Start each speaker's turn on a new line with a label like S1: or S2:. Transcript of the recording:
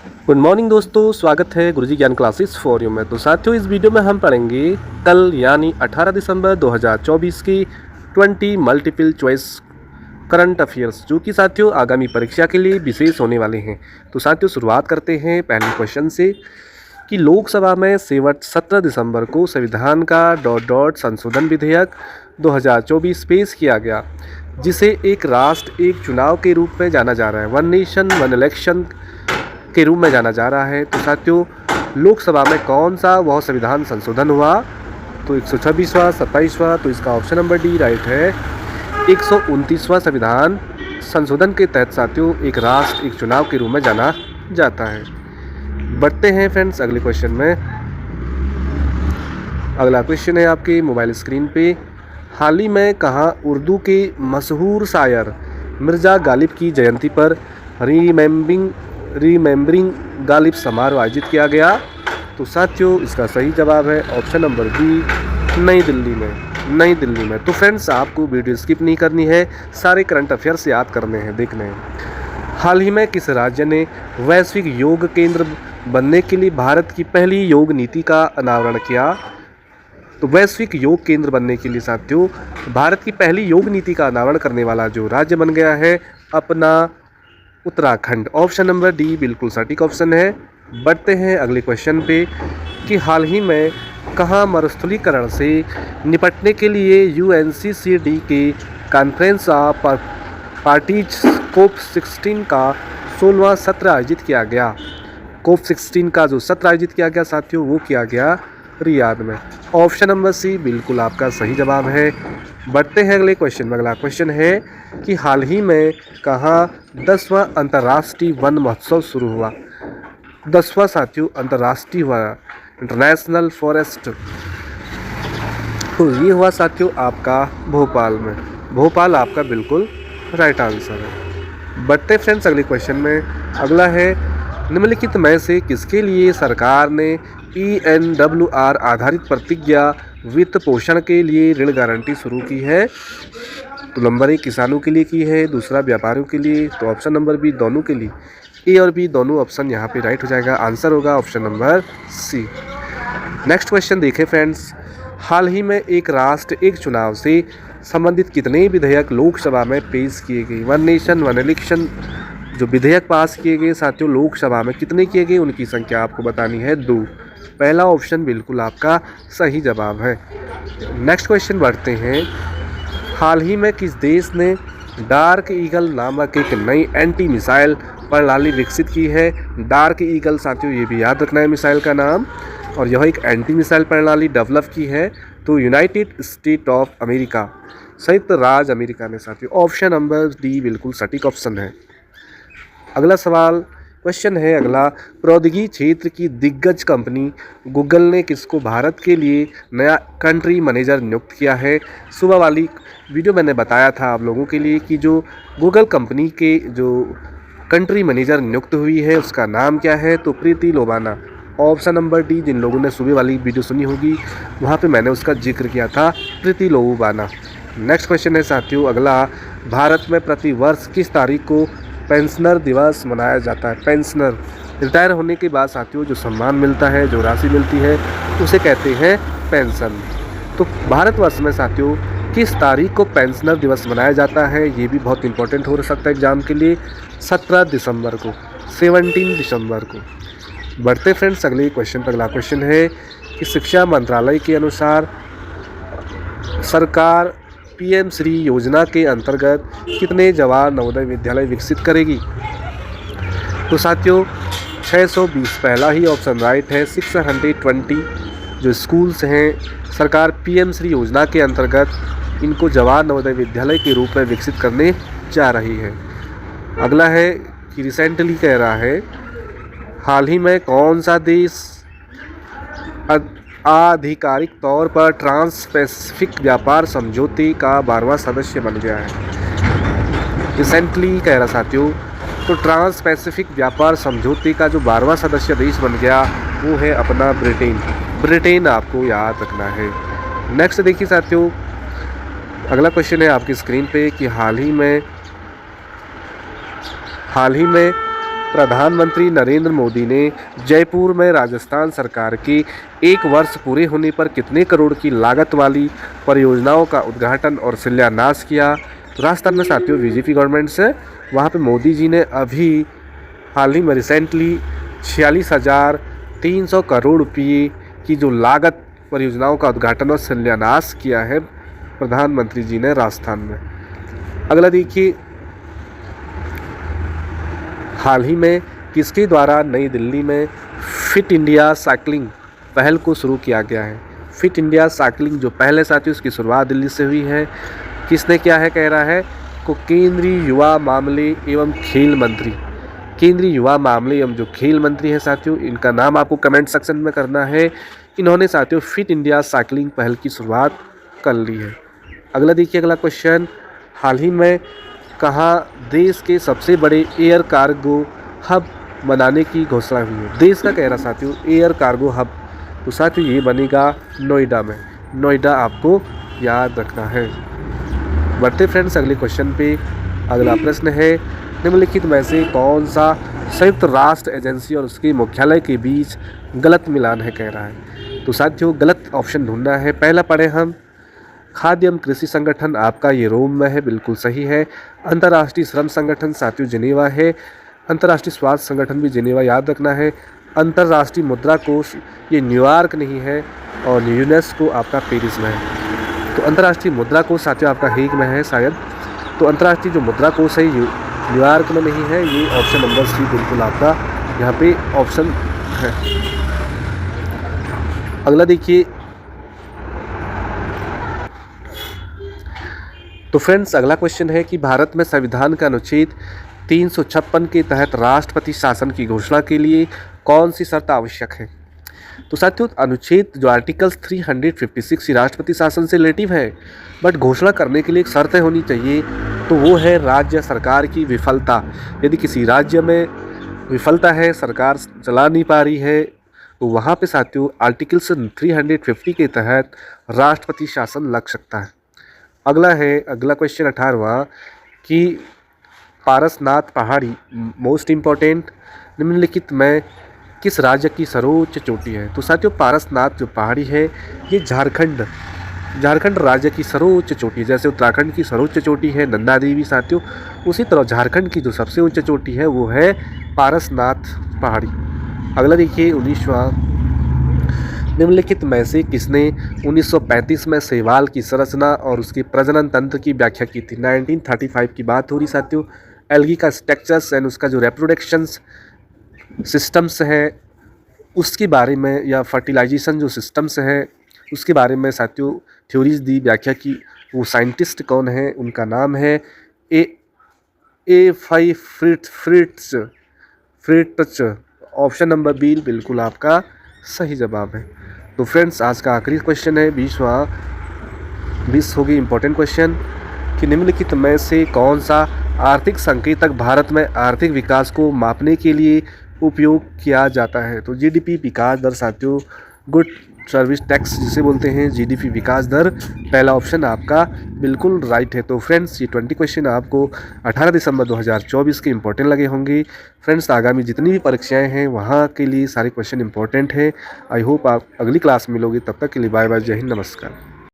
S1: Good morning दोस्तों, स्वागत है गुरुजी ज्ञान क्लासेस फॉर यू में। तो साथियों, इस वीडियो में हम पढ़ेंगे कल यानी 18 दिसंबर 2024 की 20 मल्टीपल चॉइस करंट अफेयर्स, जो कि साथियों आगामी परीक्षा के लिए विशेष होने वाले हैं। तो साथियों, शुरुआत करते हैं पहले क्वेश्चन से कि लोकसभा में 17 दिसंबर को संविधान का ... संशोधन विधेयक 2024 पेश किया गया, जिसे एक राष्ट्र एक चुनाव के रूप में जाना जा रहा है, वन नेशन वन इलेक्शन के रूप में जाना जा रहा है। तो साथियों, लोकसभा में कौन सा वह संविधान संशोधन हुआ? तो 126वां, 27वां। तो इसका ऑप्शन नंबर डी राइट है। 129वां संविधान संशोधन के तहत साथियों एक राष्ट्र एक चुनाव के रूप में जाना जाता है। बढ़ते हैं फ्रेंड्स अगले क्वेश्चन में। अगला क्वेश्चन है आपके मोबाइल स्क्रीन पे। हाल ही में कहाँ उर्दू के मशहूर शायर मिर्ज़ा गालिब की जयंती पर रिमेंबरिंग गालिब समारोह आयोजित किया गया? तो साथियों, इसका सही जवाब है ऑप्शन नंबर बी, नई दिल्ली में। तो फ्रेंड्स, आपको वीडियो स्किप नहीं करनी है, सारे करंट अफेयर्स याद करने हैं, देखने हैं। हाल ही में किस राज्य ने वैश्विक योग केंद्र बनने के लिए भारत की पहली योग नीति का अनावरण किया? तो वैश्विक योग केंद्र बनने के लिए साथियों भारत की पहली योग नीति का अनावरण करने वाला जो राज्य बन गया है अपना उत्तराखंड। ऑप्शन नंबर डी बिल्कुल सटीक ऑप्शन है। बढ़ते हैं अगले क्वेश्चन पे कि हाल ही में कहाँ मरुस्थलीकरण से निपटने के लिए UNCCD के कॉन्फ्रेंस ऑफ पार्टीज COP16 का 16वां सत्र आयोजित किया गया? COP16 का जो सत्र आयोजित किया गया साथियों, वो किया गया रियाद में। ऑप्शन नंबर सी बिल्कुल आपका सही जवाब है। बढ़ते हैं अगले क्वेश्चन में। अगला क्वेश्चन है कि हाल ही में कहाँ 10वां अंतर्राष्ट्रीय वन महोत्सव शुरू हुआ? 10वां साथियों अंतर्राष्ट्रीय हुआ इंटरनेशनल फॉरेस्ट, तो ये हुआ साथियों आपका भोपाल में। भोपाल आपका बिल्कुल राइट आंसर है। बढ़ते फ्रेंड्स अगले क्वेश्चन में। अगला है निम्नलिखित में से किसके लिए सरकार ने ENWR आधारित प्रतिज्ञा वित्त पोषण के लिए ऋण गारंटी शुरू की है? तो नंबर 1 किसानों के लिए की है, दूसरा व्यापारियों के लिए, तो ऑप्शन नंबर बी दोनों के लिए। ए और बी दोनों ऑप्शन यहाँ पे राइट हो जाएगा। आंसर होगा option number C. Next question देखें फ्रेंड्स। हाल ही में एक राष्ट्र एक चुनाव से संबंधित कितने विधेयक लोकसभा में पेश किए गए? वन नेशन वन इलेक्शन जो विधेयक पास किए गए साथियों लोकसभा में कितने किए गए, उनकी संख्या आपको बतानी है 2। पहला ऑप्शन बिल्कुल आपका सही जवाब है। नेक्स्ट क्वेश्चन बढ़ते हैं। हाल ही में किस देश ने डार्क ईगल नामक एक नई एंटी मिसाइल प्रणाली विकसित की है? डार्क ईगल साथियों ये भी याद रखना है मिसाइल का नाम, और यह एक एंटी मिसाइल प्रणाली डेवलप की है तो यूनाइटेड स्टेट ऑफ अमेरिका, संयुक्त राज्य अमेरिका ने साथियों। ऑप्शन नंबर डी बिल्कुल सटीक ऑप्शन है। अगला सवाल क्वेश्चन है अगला, प्रौद्योगिकी क्षेत्र की दिग्गज कंपनी गूगल ने किसको भारत के लिए नया कंट्री मैनेजर नियुक्त किया है? सुबह वाली वीडियो मैंने बताया था आप लोगों के लिए कि जो गूगल कंपनी के जो कंट्री मैनेजर नियुक्त हुई है उसका नाम क्या है? तो प्रीति लोबाना। ऑप्शन नंबर डी, जिन लोगों ने सुबह वाली वीडियो सुनी होगी वहाँ पे मैंने उसका जिक्र किया था, प्रीति लोबाना। नेक्स्ट क्वेश्चन है साथियों अगला, भारत में प्रति वर्ष किस तारीख को पेंशनर दिवस मनाया जाता है? पेंशनर रिटायर होने के बाद साथियों जो सम्मान मिलता है, जो राशि मिलती है, उसे कहते हैं पेंशन। तो भारतवर्ष में साथियों किस तारीख को पेंशनर दिवस मनाया जाता है? ये भी बहुत इंपॉर्टेंट हो सकता है एग्जाम के लिए। 17 दिसंबर को, 17 दिसंबर को। बढ़ते फ्रेंड्स अगले क्वेश्चन पर। अगला क्वेश्चन है कि शिक्षा मंत्रालय के अनुसार सरकार PM श्री योजना के अंतर्गत कितने जवाहर नवोदय विद्यालय विकसित करेगी? तो साथियों 620, पहला ही ऑप्शन राइट है। 620 जो स्कूल्स हैं सरकार PM श्री योजना के अंतर्गत इनको जवाहर नवोदय विद्यालय के रूप में विकसित करने जा रही है। अगला है कि रिसेंटली कह रहा है हाल ही में कौन सा देश आधिकारिक तौर पर ट्रांस पैसिफिक व्यापार समझौते का 12वां सदस्य बन गया है? रिसेंटली कह रहा साथियों, तो ट्रांस पैसिफिक व्यापार समझौते का जो 12वां सदस्य देश बन गया वो है अपना ब्रिटेन। ब्रिटेन आपको याद रखना है। नेक्स्ट देखिए साथियों, अगला क्वेश्चन है आपकी स्क्रीन पे कि हाल ही में प्रधानमंत्री नरेंद्र मोदी ने जयपुर में राजस्थान सरकार के 1 वर्ष पूरे होने पर कितने करोड़ की लागत वाली परियोजनाओं का उद्घाटन और शिलान्यास किया। तो राजस्थान में साथियों बीजेपी गवर्नमेंट से वहाँ पे मोदी जी ने अभी हाल ही में रिसेंटली 46,300 करोड़ रुपये की जो लागत परियोजनाओं का उद्घाटन और शिलान्यास किया है प्रधानमंत्री जी ने राजस्थान में। अगला देखिए, हाल ही में किसके द्वारा नई दिल्ली में फिट इंडिया साइकिलिंग पहल को शुरू किया गया है। फिट इंडिया साइकिलिंग जो पहल है साथियों, उसकी शुरुआत दिल्ली से हुई है। किसने किया है कह रहा है को केंद्रीय युवा मामले एवं खेल मंत्री, केंद्रीय युवा मामले एवं जो खेल मंत्री हैं साथियों, इनका नाम आपको कमेंट सेक्शन में करना है। इन्होंने साथियों फिट इंडिया साइकिलिंग पहल की शुरुआत कर ली है। अगला देखिए, अगला क्वेश्चन, हाल ही में कहाँ देश के सबसे बड़े एयर कार्गो हब बनाने की घोषणा हुई है। देश का कह रहा साथियों एयर कार्गो हब, तो साथियों ये बनेगा नोएडा में। नोएडा आपको याद रखना है। बढ़ते फ्रेंड्स अगले क्वेश्चन पे। अगला प्रश्न है, निम्नलिखित में से कौन सा संयुक्त राष्ट्र एजेंसी और उसके मुख्यालय के बीच गलत मिलान है कह रहा है। तो साथियों गलत ऑप्शन ढूंढना है। पहला पढ़े हम, खाद्य एवं कृषि संगठन आपका ये रोम में है, बिल्कुल सही है। अंतर्राष्ट्रीय श्रम संगठन साथियों जिनेवा है। अंतर्राष्ट्रीय स्वास्थ्य संगठन भी जिनेवा याद रखना है। अंतर्राष्ट्रीय मुद्रा कोष ये न्यूयॉर्क नहीं है, और यूनेस्को आपका पेरिस में है। तो अंतर्राष्ट्रीय मुद्रा कोष साथियों आपका हेग में है शायद। तो अंतर्राष्ट्रीय जो मुद्रा कोष है न्यूयॉर्क में नहीं है। ये ऑप्शन नंबर सी बिल्कुल आपका यहाँ पे ऑप्शन है। अगला देखिए, तो फ्रेंड्स अगला क्वेश्चन है कि भारत में संविधान का अनुच्छेद 356 के तहत राष्ट्रपति शासन की घोषणा के लिए कौन सी शर्त आवश्यक है। तो साथियों अनुच्छेद जो आर्टिकल 356 राष्ट्रपति शासन से रिलेटिव है, बट घोषणा करने के लिए एक शर्त होनी चाहिए, तो वो है राज्य सरकार की विफलता। यदि किसी राज्य में विफलता है, सरकार चला नहीं पा रही है, तो वहाँ पे साथियों आर्टिकल 350 के तहत राष्ट्रपति शासन लग सकता है। अगला क्वेश्चन 18वां कि पारसनाथ पहाड़ी मोस्ट इम्पोर्टेंट निम्नलिखित में किस राज्य की सर्वोच्च चोटी है। तो साथियों पारसनाथ जो पहाड़ी है ये झारखंड राज्य की सर्वोच्च चोटी है। जैसे उत्तराखंड की सर्वोच्च चोटी है नंदा देवी साथियों, उसी तरह झारखंड की जो सबसे ऊंच चोटी है वो है पारसनाथ पहाड़ी। अगला देखिए 19वां, निम्नलिखित में से किसने 1935 में शैवाल की संरचना और उसके प्रजनन तंत्र की व्याख्या की थी। 1935 की बात हो रही साथियों। एल्गी का स्ट्रक्चर्स एंड उसका जो रिप्रोडक्शन सिस्टम्स है उसके बारे में, या फर्टिलाइजेशन जो सिस्टम्स है उसके बारे में साथियों थ्योरीज दी, व्याख्या की। वो साइंटिस्ट कौन है, उनका नाम है A5 Fritz. Option number B बिल्कुल आपका सही जवाब है। तो फ्रेंड्स आज का आखिरी क्वेश्चन है 20 होगी इम्पोर्टेंट क्वेश्चन कि निम्नलिखित में से कौन सा आर्थिक संकेतक भारत में आर्थिक विकास को मापने के लिए उपयोग किया जाता है। तो जीडीपी विकास दर साथियों, गुड सर्विस टैक्स जिसे बोलते हैं, जीडीपी विकास दर पहला ऑप्शन आपका बिल्कुल राइट है। तो फ्रेंड्स ये 20 क्वेश्चन आपको 18 दिसंबर 2024 के इंपॉर्टेंट लगे होंगे। फ्रेंड्स आगामी जितनी भी परीक्षाएं हैं वहाँ के लिए सारे क्वेश्चन इंपॉर्टेंट हैं। आई होप आप अगली क्लास में मिलोगे। तब तक के लिए बाय बाय, जय हिंद, नमस्कार।